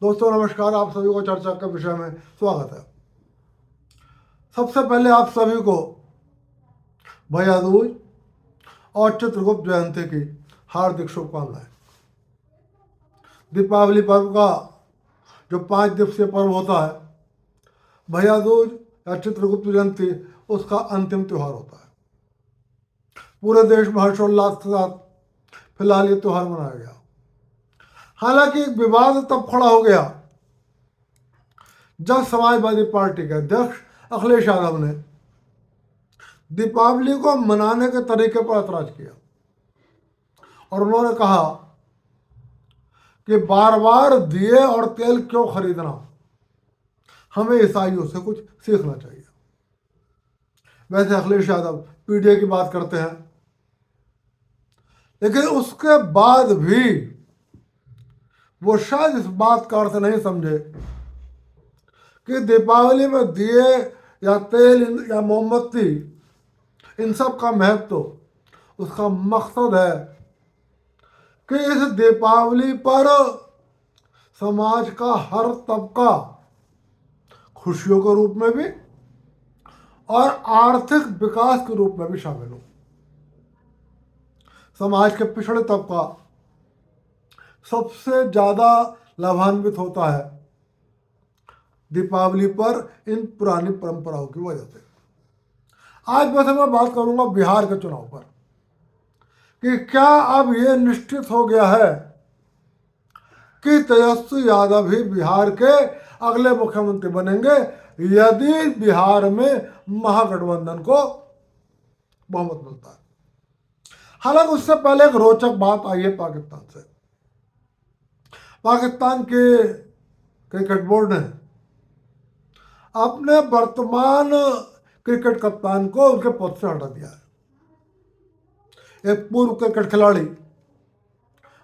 दोस्तों नमस्कार, आप सभी को चर्चा के विषय में स्वागत है। सबसे पहले आप सभी को भैया दूज और चित्रगुप्त जयंती की हार्दिक शुभकामनाएं। दीपावली पर्व का जो 5 दिवसीय पर्व होता है, भैया दूज या चित्रगुप्त जयंती उसका अंतिम त्यौहार होता है। पूरे देश में हर्षोल्लास के साथ फिलहाल ये त्यौहार मनाया गया। हालांकि एक विवाद तब खड़ा हो गया जब समाजवादी पार्टी के अध्यक्ष अखिलेश यादव ने दीपावली को मनाने के तरीके पर ऐतराज किया और उन्होंने कहा कि बार बार दिए और तेल क्यों खरीदना, हमें ईसाइयों से कुछ सीखना चाहिए। वैसे अखिलेश यादव पीडीए की बात करते हैं, लेकिन उसके बाद भी वो शायद इस बात का अर्थ नहीं समझे कि दीपावली में दिए या तेल या मोमबत्ती इन सब का महत्व तो उसका मकसद है कि इस दीपावली पर समाज का हर तबका खुशियों के रूप में भी और आर्थिक विकास के रूप में भी शामिल हो। समाज के पिछड़े तबका सबसे ज़्यादा लाभान्वित होता है दीपावली पर इन पुरानी परंपराओं की वजह से। आज वैसे मैं बात करूंगा बिहार के चुनाव पर कि क्या अब ये निश्चित हो गया है कि तेजस्वी यादव ही बिहार के अगले मुख्यमंत्री बनेंगे यदि बिहार में महागठबंधन को बहुमत मिलता है। हालांकि उससे पहले एक रोचक बात आई है पाकिस्तान से। पाकिस्तान के क्रिकेट बोर्ड ने अपने वर्तमान क्रिकेट कप्तान को उनके पद से हटा दिया है। एक पूर्व क्रिकेट खिलाड़ी,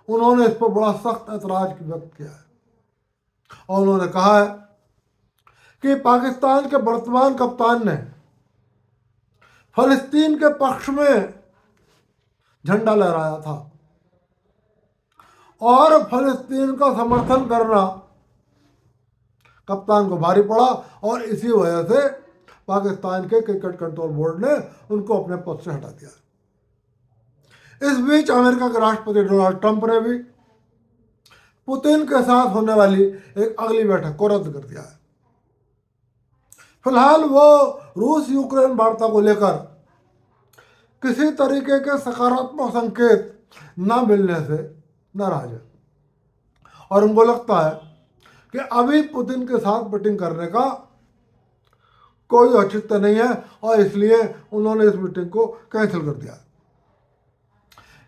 उन्होंने इस पर बड़ा सख्त ऐतराज व्यक्त किया है और उन्होंने कहा है कि पाकिस्तान के वर्तमान कप्तान ने फलस्तीन के पक्ष में झंडा लहराया था और फलस्तीन का समर्थन करना कप्तान को भारी पड़ा और इसी वजह से पाकिस्तान के क्रिकेट कंट्रोल बोर्ड ने उनको अपने पद से हटा दिया। इस बीच अमेरिका के राष्ट्रपति डोनाल्ड ट्रंप ने भी पुतिन के साथ होने वाली एक अगली बैठक को रद्द कर दिया है। फिलहाल वो रूस यूक्रेन वार्ता को लेकर किसी तरीके के सकारात्मक संकेत न मिलने से नाराज है और उनको लगता है कि अभी पुतिन के साथ मीटिंग करने का कोई औचित्य नहीं है और इसलिए उन्होंने इस मीटिंग को कैंसिल कर दिया।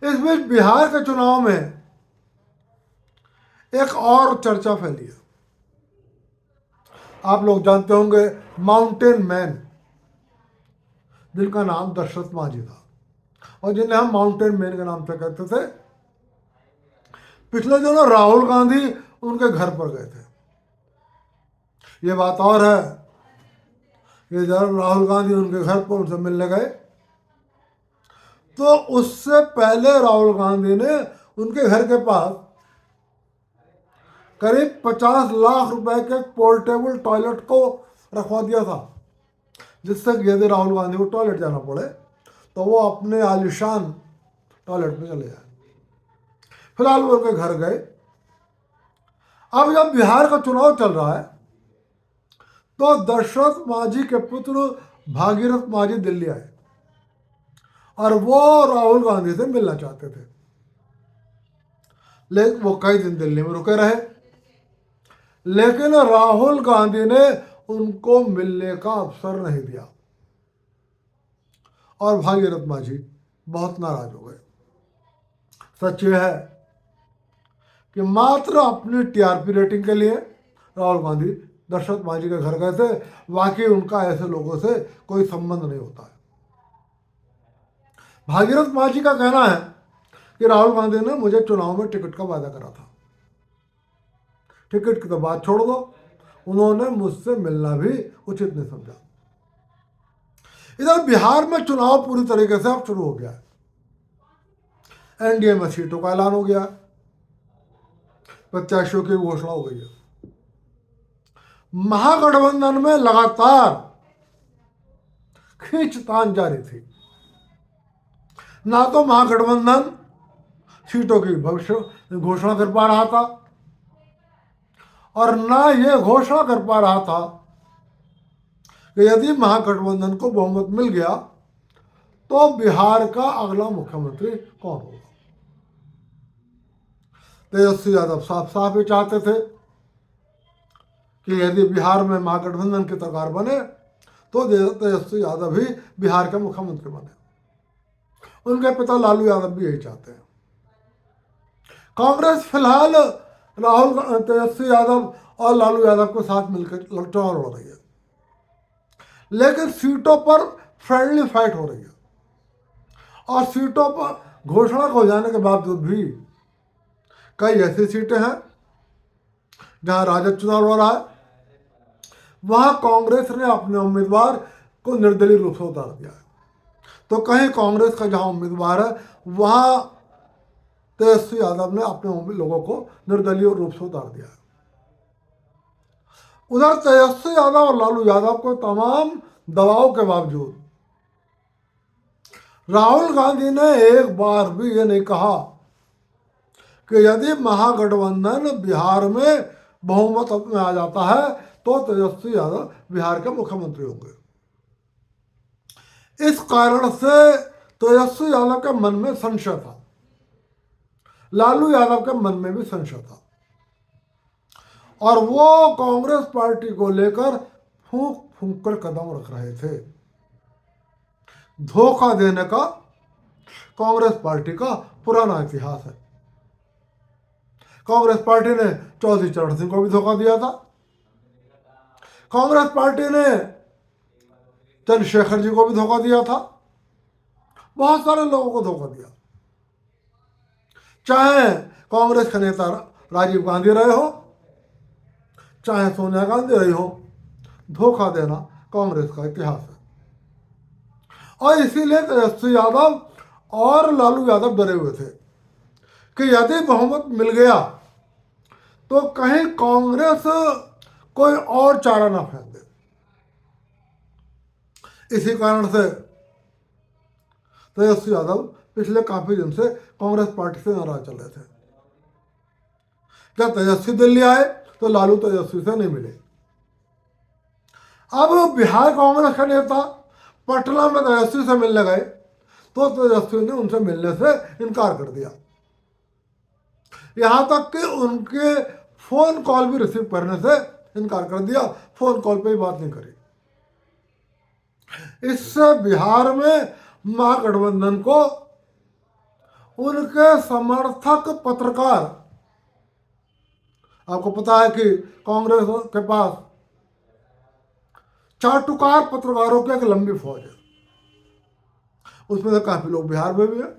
इस बीच बिहार के चुनाव में एक और चर्चा फैली है। आप लोग जानते होंगे माउंटेन मैन, जिनका नाम दशरथ मांझी था और जिन्हें हम माउंटेन मैन के नाम से कहते थे। पिछले दिनों राहुल गांधी उनके घर पर गए थे। ये बात और है कि जब राहुल गांधी उनके घर पर उनसे मिलने गए तो उससे पहले राहुल गांधी ने उनके घर के पास करीब 50 लाख रुपए के पोर्टेबल टॉयलेट को रखवा दिया था, जिससे कि यदि राहुल गांधी को टॉयलेट जाना पड़े तो वो अपने आलिशान टॉयलेट में चले जाए। फिलहाल वो उनके घर गए। अब जब बिहार का चुनाव चल रहा है तो दशरथ मांझी के पुत्र भागीरथ मांझी दिल्ली आए और वो राहुल गांधी से मिलना चाहते थे, लेकिन वो कई दिन दिल्ली में रुके रहे, लेकिन राहुल गांधी ने उनको मिलने का अवसर नहीं दिया और भागीरथ मांझी बहुत नाराज हो गए। सच ये है कि मात्र अपनी टीआरपी रेटिंग के लिए राहुल गांधी दशरथ मांझी के घर गए थे, बाकी उनका ऐसे लोगों से कोई संबंध नहीं होता है। भागीरथ मांझी का कहना है कि राहुल गांधी ने मुझे चुनाव में टिकट का वादा करा था, टिकट की तो बात छोड़ दो, उन्होंने मुझसे मिलना भी उचित नहीं समझा। इधर बिहार में चुनाव पूरी तरीके से अब शुरू हो गया है। एनडीए में सीटों का ऐलान हो गया, प्रत्याशियों की घोषणा हो गई है। महागठबंधन में लगातार खींचतान जारी थी। ना तो महागठबंधन सीटों की भविष्य घोषणा कर पा रहा था और ना ये घोषणा कर पा रहा था कि यदि महागठबंधन को बहुमत मिल गया तो बिहार का अगला मुख्यमंत्री कौन होगा। तेजस्वी यादव साफ साफ ये चाहते थे कि यदि बिहार में महागठबंधन की सरकार बने तो तेजस्वी यादव ही बिहार के मुख्यमंत्री बने। उनके पिता लालू यादव भी यही चाहते हैं। कांग्रेस फिलहाल राहुल तेजस्वी यादव और लालू यादव के साथ मिलकर चुनाव लड़ रही है, लेकिन सीटों पर फ्रेंडली फाइट हो रही है और सीटों पर घोषणा हो जाने के बावजूद भी कई ऐसी सीटें हैं जहां राजद चुनाव लड़ रहा है, वहां कांग्रेस ने अपने उम्मीदवार को निर्दलीय रूप से उतार दिया है। तो कहीं कांग्रेस का जहां उम्मीदवार है वहां तेजस्वी यादव ने अपने लोगों को निर्दलीय रूप से उतार दिया है। उधर तेजस्वी यादव और लालू यादव को तमाम दबाव के बावजूद राहुल गांधी ने एक बार भी ये नहीं कहा कि यदि महागठबंधन बिहार में बहुमत में आ जाता है तो तेजस्वी यादव बिहार के मुख्यमंत्री होंगे। इस कारण से तेजस्वी यादव के मन में संशय था, लालू यादव के मन में भी संशय था और वो कांग्रेस पार्टी को लेकर फूंक फूंक कर कदम रख रहे थे। धोखा देने का कांग्रेस पार्टी का पुराना इतिहास है। कांग्रेस पार्टी ने चौधरी चरण सिंह को भी धोखा दिया था। कांग्रेस पार्टी ने चंद्रशेखर जी को भी धोखा दिया था। बहुत सारे लोगों को धोखा दिया, चाहे कांग्रेस के नेता राजीव गांधी रहे हो, चाहे सोनिया गांधी रही हो। धोखा देना कांग्रेस का इतिहास है और इसीलिए तेजस्वी यादव और लालू यादव डरे हुए थे कि यदि बहुमत मिल गया तो कहीं कांग्रेस कोई और चारा ना फेंक दे। इसी कारण से तेजस्वी यादव पिछले काफी दिन से कांग्रेस पार्टी से नाराज चल रहे थे। जब तेजस्वी दिल्ली आए तो लालू तेजस्वी से नहीं मिले। अब बिहार कांग्रेस का नेता पटना में तेजस्वी से मिलने गए तो तेजस्वी ने उनसे मिलने से इनकार कर दिया। यहां तक कि उनके फोन कॉल भी रिसीव करने से इनकार कर दिया, फोन कॉल पे ही बात नहीं करी। इससे बिहार में महागठबंधन को उनके समर्थक पत्रकार, आपको पता है कि कांग्रेस के पास चाटुकार पत्रकारों की एक लंबी फौज है, उसमें से काफी लोग बिहार में भी हैं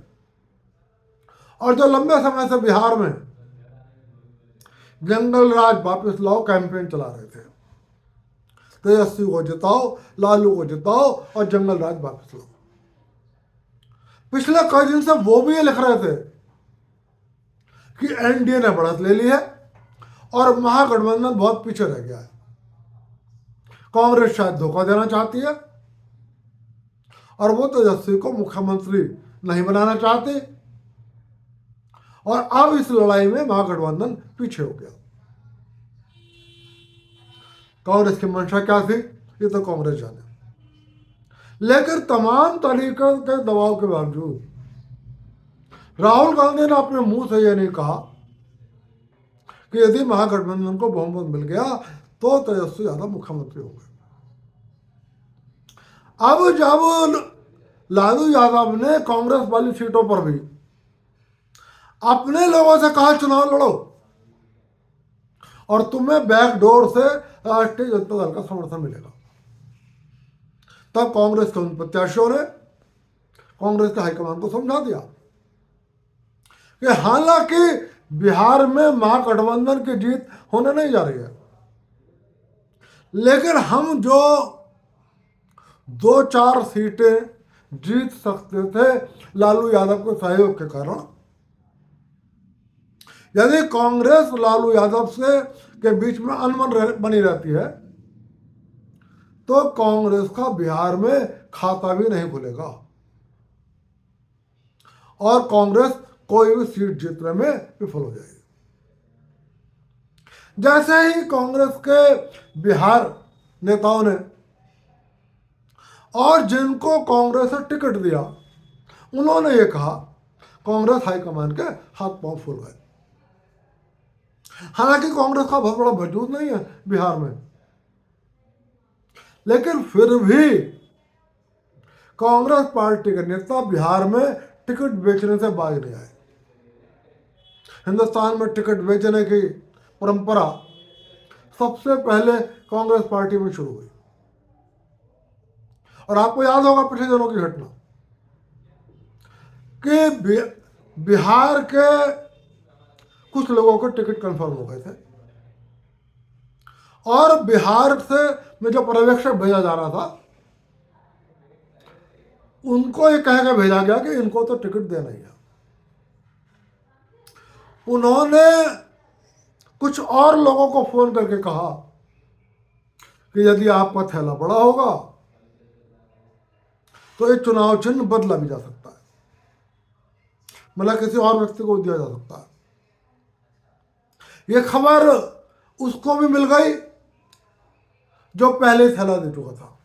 और जो लंबे समय से बिहार में जंगल राज वापस लाओ कैंपेन चला रहे थे। तेजस्वी को जिताओ, लालू को जिताओ और जंगल राज वापस लाओ। पिछले कई दिन से वो भी ये लिख रहे थे कि एनडीए ने बढ़त ले ली है और महागठबंधन बहुत पीछे रह गया है। कांग्रेस शायद धोखा देना चाहती है और वो तेजस्वी को मुख्यमंत्री नहीं बनाना चाहते और अब इस लड़ाई में महागठबंधन पीछे हो गया। कांग्रेस की मंशा क्या थी ये तो कांग्रेस जाने, लेकिन तमाम तरीके के दबाव के बावजूद राहुल गांधी ने अपने मुंह से यह नहीं कहा कि यदि महागठबंधन को बहुमत मिल गया तो तेजस्वी यादव मुख्यमंत्री होंगे। अब जब लालू यादव ने कांग्रेस वाली सीटों पर भी अपने लोगों से कहा चुनाव लड़ो और तुम्हें बैकडोर से राष्ट्रीय जनता दल का समर्थन मिलेगा, तब कांग्रेस के उन प्रत्याशियों ने कांग्रेस के हाईकमान को समझा दिया कि हालांकि बिहार में महागठबंधन की जीत होने नहीं जा रही है, लेकिन हम जो 2-4 सीटें जीत सकते थे लालू यादव के सहयोग के कारण, यदि कांग्रेस लालू यादव से के बीच में बनी रहती है तो कांग्रेस का बिहार में खाता भी नहीं खुलेगा और कांग्रेस कोई भी सीट जीतने में विफल हो जाएगी। जैसे ही कांग्रेस के बिहार नेताओं ने और जिनको कांग्रेस ने टिकट दिया उन्होंने ये कहा, कांग्रेस हाईकमान के हाथ पांव फूल गए। हालांकि कांग्रेस का बहुत बड़ा वजूद नहीं है बिहार में, लेकिन फिर भी कांग्रेस पार्टी के नेता बिहार में टिकट बेचने से बाज नहीं आए। हिंदुस्तान में टिकट बेचने की परंपरा सबसे पहले कांग्रेस पार्टी में शुरू हुई। और आपको याद होगा पिछले दिनों की घटना कि बिहार के कुछ लोगों को टिकट कंफर्म हो गए थे और बिहार से में जो पर्यवेक्षक भेजा जा रहा था उनको ये कह के भेजा गया कि इनको तो टिकट देना ही है। उन्होंने कुछ और लोगों को फोन करके कहा कि यदि आपका थैला बड़ा होगा तो ये चुनाव चिन्ह बदला भी जा सकता है, मतलब किसी और व्यक्ति को दिया जा सकता है। ये खबर उसको भी मिल गई जो पहले थैला दे चुका था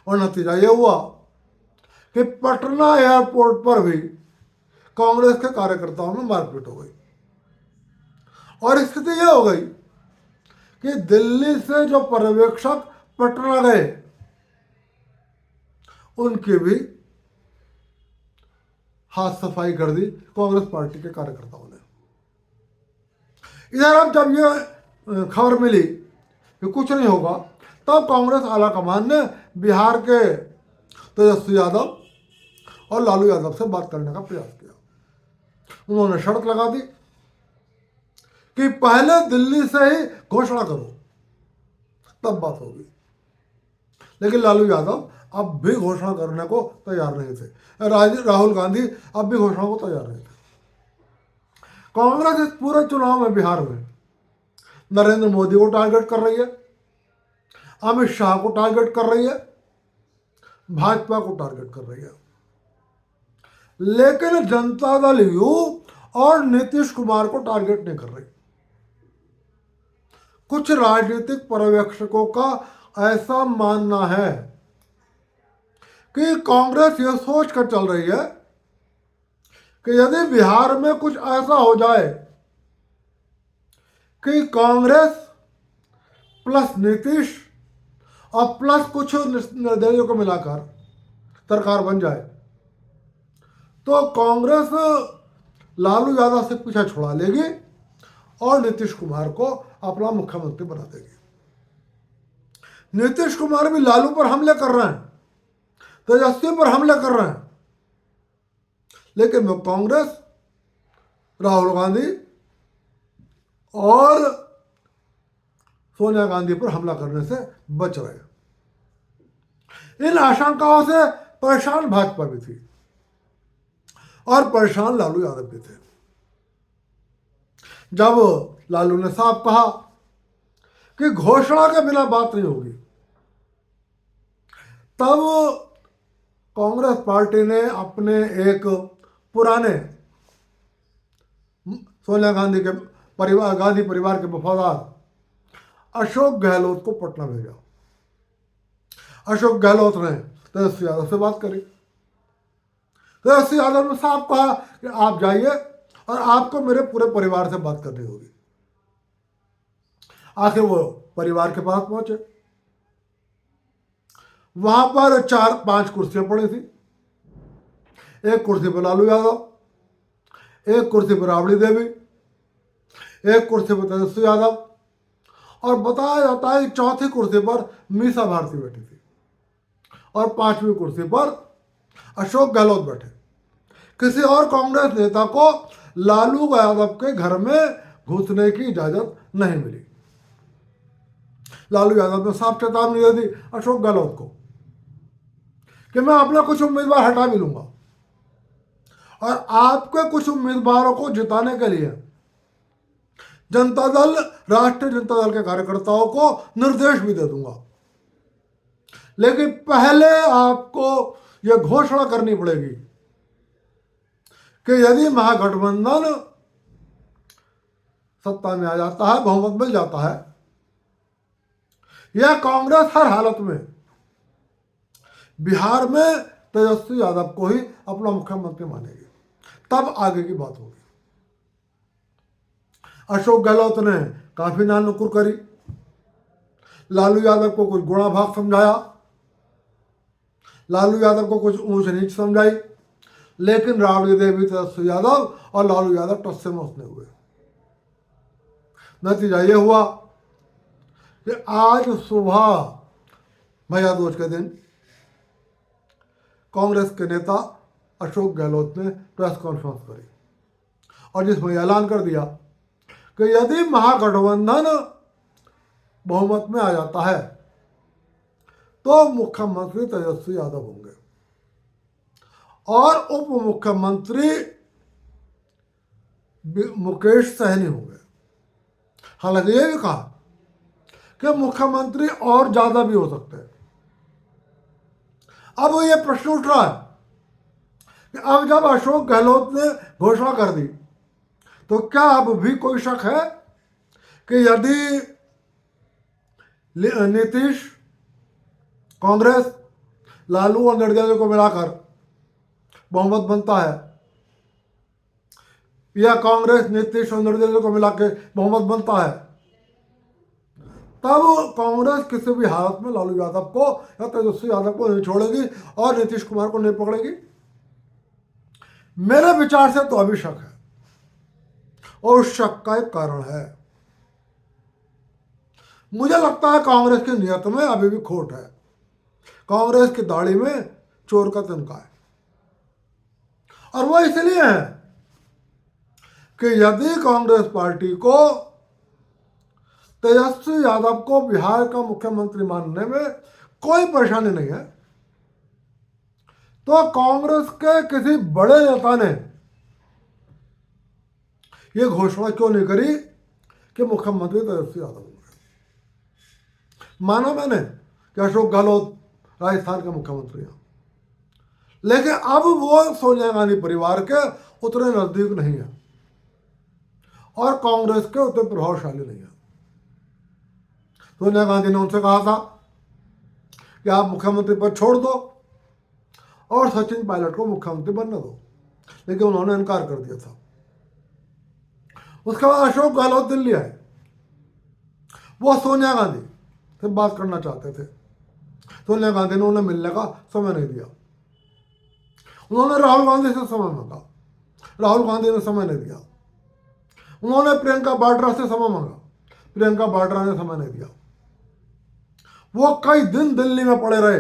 और नतीजा ये हुआ कि पटना एयरपोर्ट पर भी कांग्रेस के कार्यकर्ताओं में मारपीट हो गई और स्थिति यह हो गई कि दिल्ली से जो पर्यवेक्षक पटना गए उनकी भी हाथ सफाई कर दी कांग्रेस पार्टी के कार्यकर्ताओं ने। इधर अब जब ये खबर मिली कि कुछ नहीं होगा तब कांग्रेस आलाकमान ने बिहार के तेजस्वी यादव और लालू यादव से बात करने का प्रयास किया। उन्होंने शर्त लगा दी कि पहले दिल्ली से ही घोषणा करो तब बात होगी, लेकिन लालू यादव अब भी घोषणा करने को तैयार नहीं थे। राहुल गांधी अब भी घोषणा को तैयार नहीं थे। कांग्रेस इस पूरे चुनाव में बिहार में नरेंद्र मोदी को टारगेट कर रही है, अमित शाह को टारगेट कर रही है, भाजपा को टारगेट कर रही है, लेकिन जनता दल यू और नीतीश कुमार को टारगेट नहीं कर रही। कुछ राजनीतिक पर्यवेक्षकों का ऐसा मानना है कि कांग्रेस यह सोच कर चल रही है कि यदि बिहार में कुछ ऐसा हो जाए कि कांग्रेस प्लस नीतीश और प्लस कुछ निर्दलीयों को मिलाकर सरकार बन जाए तो कांग्रेस लालू यादव से पीछा छुड़ा लेगी और नीतीश कुमार को अपना मुख्यमंत्री बना देगी। नीतीश कुमार भी लालू पर हमले कर रहे हैं, तेजस्वी पर हमले कर रहे हैं, लेकिन वो कांग्रेस, राहुल गांधी और सोनिया गांधी पर हमला करने से बच रहे हैं। इन आशंकाओं से परेशान भाजपा भी थी और परेशान लालू यादव भी थे। जब लालू ने साफ कहा कि घोषणा के बिना बात नहीं होगी, तब कांग्रेस पार्टी ने अपने एक पुराने सोनिया गांधी के गांधी परिवार के वफादार अशोक गहलोत को पटना भेजा। अशोक गहलोत ने तेजस्वी यादव से बात करी। तेजस्वी यादव ने साफ कहा कि आप जाइए और आपको मेरे पूरे परिवार से बात करनी होगी। आखिर वो परिवार के पास पहुंचे। वहां पर 4-5 कुर्सियां पड़ी थी। एक कुर्सी पर लालू यादव, एक कुर्सी पर राबड़ी देवी, एक कुर्सी पर तेजस्वी यादव और बताया जाता है कि चौथी कुर्सी पर मीसा भारती बैठी थी और 5वीं कुर्सी पर अशोक गहलोत बैठे। किसी और कांग्रेस नेता को लालू यादव के घर में घुसने की इजाजत नहीं मिली। लालू यादव ने साफ चेतावनी दे दी अशोक गहलोत को कि मैं अपने कुछ उम्मीदवार हटा भी लूंगा और आपके कुछ उम्मीदवारों को जिताने के लिए जनता दल, राष्ट्रीय जनता दल के कार्यकर्ताओं को निर्देश भी दे दूंगा। लेकिन पहले आपको यह घोषणा करनी पड़ेगी कि यदि महागठबंधन सत्ता में आ जाता है, बहुमत मिल जाता है, यह कांग्रेस हर हालत में बिहार में तेजस्वी यादव को ही अपना मुख्यमंत्री मानेगी, तब आगे की बात होगी। अशोक गहलोत ने काफी नानुकुर करी, लालू यादव को कुछ गुणा भाग समझाया, लालू यादव को कुछ ऊंच नीच समझाई, लेकिन राबड़ी देवी, तेजस्वी यादव और लालू यादव टस से मस नहीं हुए। नतीजा ये हुआ कि आज सुबह भैया दूज के दिन कांग्रेस के नेता अशोक गहलोत ने प्रेस कॉन्फ्रेंस करी और जिसमें ऐलान कर दिया कि यदि महागठबंधन बहुमत में आ जाता है तो मुख्यमंत्री तेजस्वी यादव होंगे और उप मुख्यमंत्री मुकेश सहनी होंगे। हालांकि ये भी कहा कि मुख्यमंत्री और ज्यादा भी हो सकते हैं। अब ये प्रश्न उठ रहा है कि अब जब अशोक गहलोत ने घोषणा कर दी तो क्या अब भी कोई शक है कि यदि नीतीश, कांग्रेस, लालू और निर्दलीय को मिलाकर बहुमत बनता है, या कांग्रेस, नीतीश और निर्दलीय को मिलाकर बहुमत बनता है, तब कांग्रेस किसी भी हालत में लालू यादव को या तेजस्वी यादव को नहीं छोड़ेगी और नीतीश कुमार को नहीं पकड़ेगी? मेरे विचार से तो अभी शक है और उस शक का एक कारण है। मुझे लगता है कांग्रेस की नियत में अभी भी खोट है, कांग्रेस की दाढ़ी में चोर का तिनका है। और वो इसलिए है कि यदि कांग्रेस पार्टी को तेजस्वी यादव को बिहार का मुख्यमंत्री मानने में कोई परेशानी नहीं है, तो कांग्रेस के किसी बड़े नेता ने यह घोषणा क्यों नहीं करी कि मुख्यमंत्री तेजस्वी यादव होंगे? माना मैंने कि अशोक गहलोत राजस्थान के मुख्यमंत्री हैं, लेकिन अब वो सोनिया गांधी परिवार के उतने नजदीक नहीं है और कांग्रेस के उतने प्रभावशाली नहीं है। सोनिया गांधी ने उनसे कहा था कि आप मुख्यमंत्री पद छोड़ दो और सचिन पायलट को मुख्यमंत्री बनने दो, लेकिन उन्होंने इनकार कर दिया था। उसके बाद अशोक गहलोत दिल्ली आए, वो सोनिया गांधी से बात करना चाहते थे। सोनिया गांधी ने उन्हें मिलने का समय नहीं दिया। उन्होंने राहुल गांधी से समय मांगा, राहुल गांधी ने समय नहीं दिया। उन्होंने प्रियंका वाड्रा से समय मांगा, प्रियंका वाड्रा ने समय नहीं दिया। वो कई दिन दिल्ली में पड़े रहे,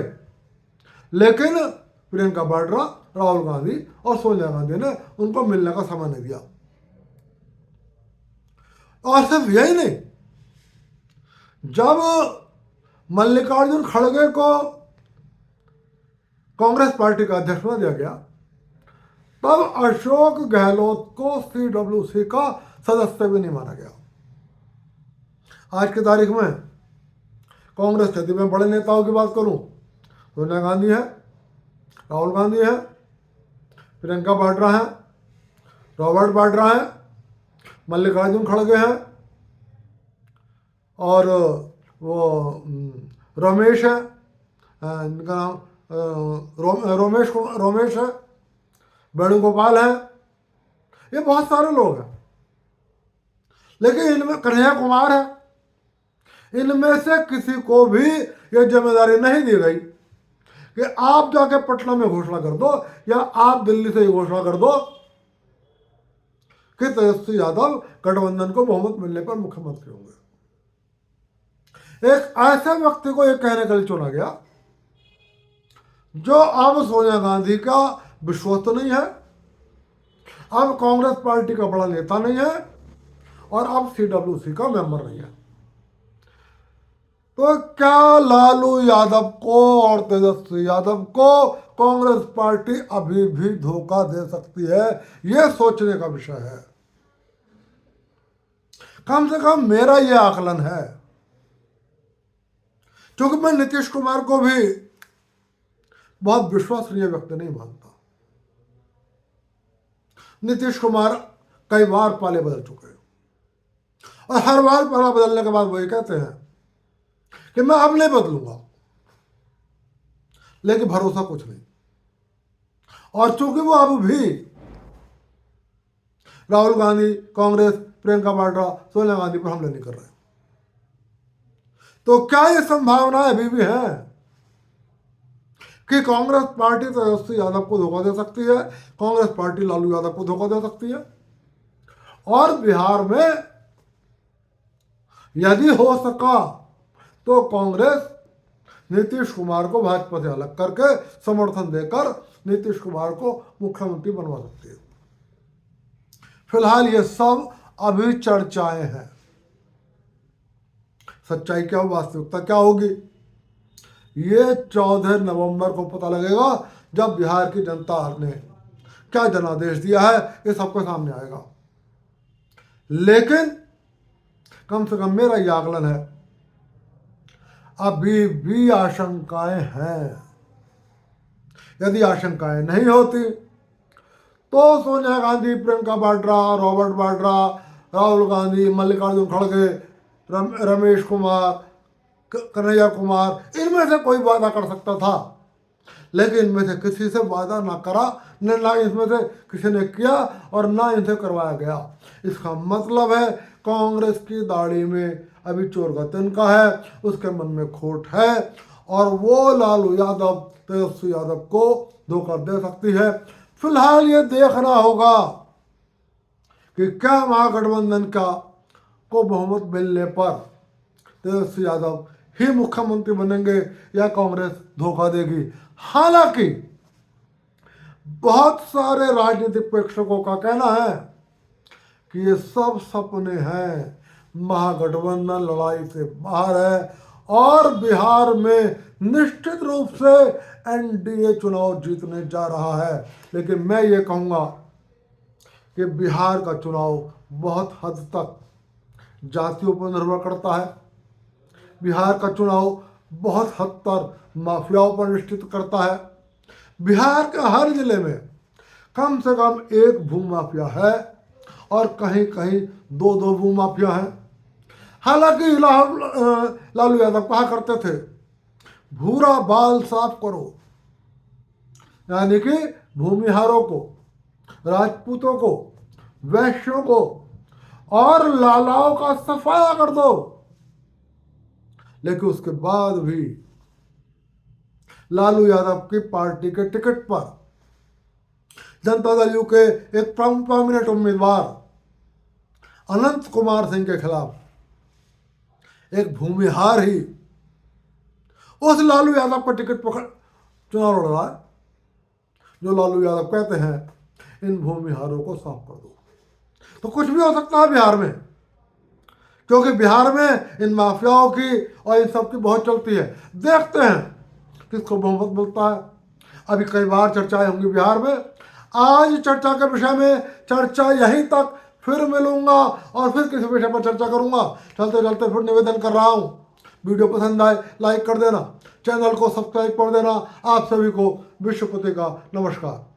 लेकिन प्रियंका वाड्रा, राहुल गांधी और सोनिया गांधी ने उनको मिलने का समय नहीं दिया। और सिर्फ यही नहीं, जब मल्लिकार्जुन खड़गे को कांग्रेस पार्टी का अध्यक्ष बना दिया गया, तब अशोक गहलोत को CWC का सदस्य भी नहीं माना गया। आज की तारीख में कांग्रेस के में बड़े नेताओं की बात करूं, सोनिया गांधी है, राहुल गांधी है, प्रियंका वाड्रा है, रॉबर्ट वाड्रा है, मल्लिकार्जुन खड़गे हैं और वो रमेश है, इनका नाम रोमेश है, वेणुगोपाल है, ये बहुत सारे लोग हैं। लेकिन इनमें कन्हैया कुमार है, इनमें से किसी को भी ये जिम्मेदारी नहीं दी गई कि आप जाके पटना में घोषणा कर दो या आप दिल्ली से घोषणा कर दो कि तेजस्वी यादव गठबंधन को बहुमत मिलने पर मुख्यमंत्री होंगे। एक ऐसे व्यक्ति को यह कहने के लिए चुना गया जो अब सोनिया गांधी का विश्वस्त नहीं है, अब कांग्रेस पार्टी का बड़ा नेता नहीं है और अब CWC का मेंबर नहीं है। तो क्या लालू यादव को और तेजस्वी यादव को कांग्रेस पार्टी अभी भी धोखा दे सकती है? यह सोचने का विषय है। कम से कम मेरा ये आकलन है, क्योंकि मैं नीतीश कुमार को भी बहुत विश्वसनीय व्यक्ति नहीं मानता। नीतीश कुमार कई बार पाले बदल चुके हैं और हर बार पाला बदलने के बाद वो ये कहते हैं कि मैं अब नहीं बदलूंगा, लेकिन भरोसा कुछ नहीं। और चूंकि वो अब भी राहुल गांधी, कांग्रेस, प्रियंका वाड्रा, सोनिया गांधी पर हमले नहीं कर रहे, तो क्या ये संभावनाएं अभी भी हैं कि कांग्रेस पार्टी तेजस्वी यादव को धोखा दे सकती है, कांग्रेस पार्टी लालू यादव को धोखा दे सकती है? और बिहार में यदि हो सका तो कांग्रेस नीतीश कुमार को भाजपा से अलग करके समर्थन देकर नीतीश कुमार को मुख्यमंत्री बनवा सकती है। फिलहाल ये सब अभी चर्चाएं हैं, सच्चाई क्या हो, वास्तविकता क्या होगी, ये 14 नवंबर को पता लगेगा, जब बिहार की जनता ने क्या जनादेश दिया है ये सबके सामने आएगा। लेकिन कम से कम मेरा ये आकलन है, अभी भी आशंकाएं हैं। यदि आशंकाएं नहीं होती तो सोनिया गांधी, प्रियंका वाड्रा, रॉबर्ट वाड्रा, राहुल गांधी, मल्लिकार्जुन खड़गे, रमेश कुमार, कन्हैया कुमार, इनमें से कोई वादा कर सकता था, लेकिन इनमें से किसी से वादा ना करा, ना इसमें से किसी ने किया और ना इनसे करवाया गया। इसका मतलब है कांग्रेस की दाढ़ी में अभी चोर का तिनका है, उसके मन में खोट है और वो लालू यादव, तेजस्वी यादव को धोखा दे सकती है। फिलहाल ये देखना होगा कि क्या महागठबंधन का को बहुमत मिलने पर तेजस्वी यादव ही मुख्यमंत्री बनेंगे या कांग्रेस धोखा देगी। हालांकि बहुत सारे राजनीतिक प्रेक्षकों का कहना है कि ये सब सपने हैं, महागठबंधन लड़ाई से बाहर है और बिहार में निश्चित रूप से एनडीए चुनाव जीतने जा रहा है। लेकिन मैं ये कहूँगा कि बिहार का चुनाव बहुत हद तक जातियों पर निर्भर करता है, बिहार का चुनाव बहुत हद तक माफियाओं पर निश्चित करता है। बिहार के हर जिले में कम से कम एक भूमाफिया है और कहीं कहीं दो भूमाफिया हैं। हालांकि लालू यादव कहा करते थे, भूरा बाल साफ करो, यानी कि भूमिहारों को, राजपूतों को, वैश्यों को और लालाओं का सफाया कर दो। लेकिन उसके बाद भी लालू यादव की पार्टी के टिकट पर जनता दल यू के एक प्रोमिनेंट उम्मीदवार अनंत कुमार सिंह के खिलाफ एक भूमिहार ही उस लालू यादव पर टिकट पर चुनाव लड़ रहा है, जो लालू यादव कहते हैं इन भूमिहारों को साफ कर दो। तो कुछ भी हो सकता है बिहार में, क्योंकि बिहार में इन माफियाओं की और इन सब की बहुत चलती है। देखते हैं किसको बहुमत मिलता है। अभी कई बार चर्चाएं होंगी बिहार में। आज चर्चा के विषय में चर्चा यहीं तक, फिर मिलूंगा और फिर किसी विषय पर चर्चा करूंगा। चलते चलते फिर निवेदन कर रहा हूं, वीडियो पसंद आए लाइक कर देना, चैनल को सब्सक्राइब कर देना। आप सभी को विश्वपति का नमस्कार।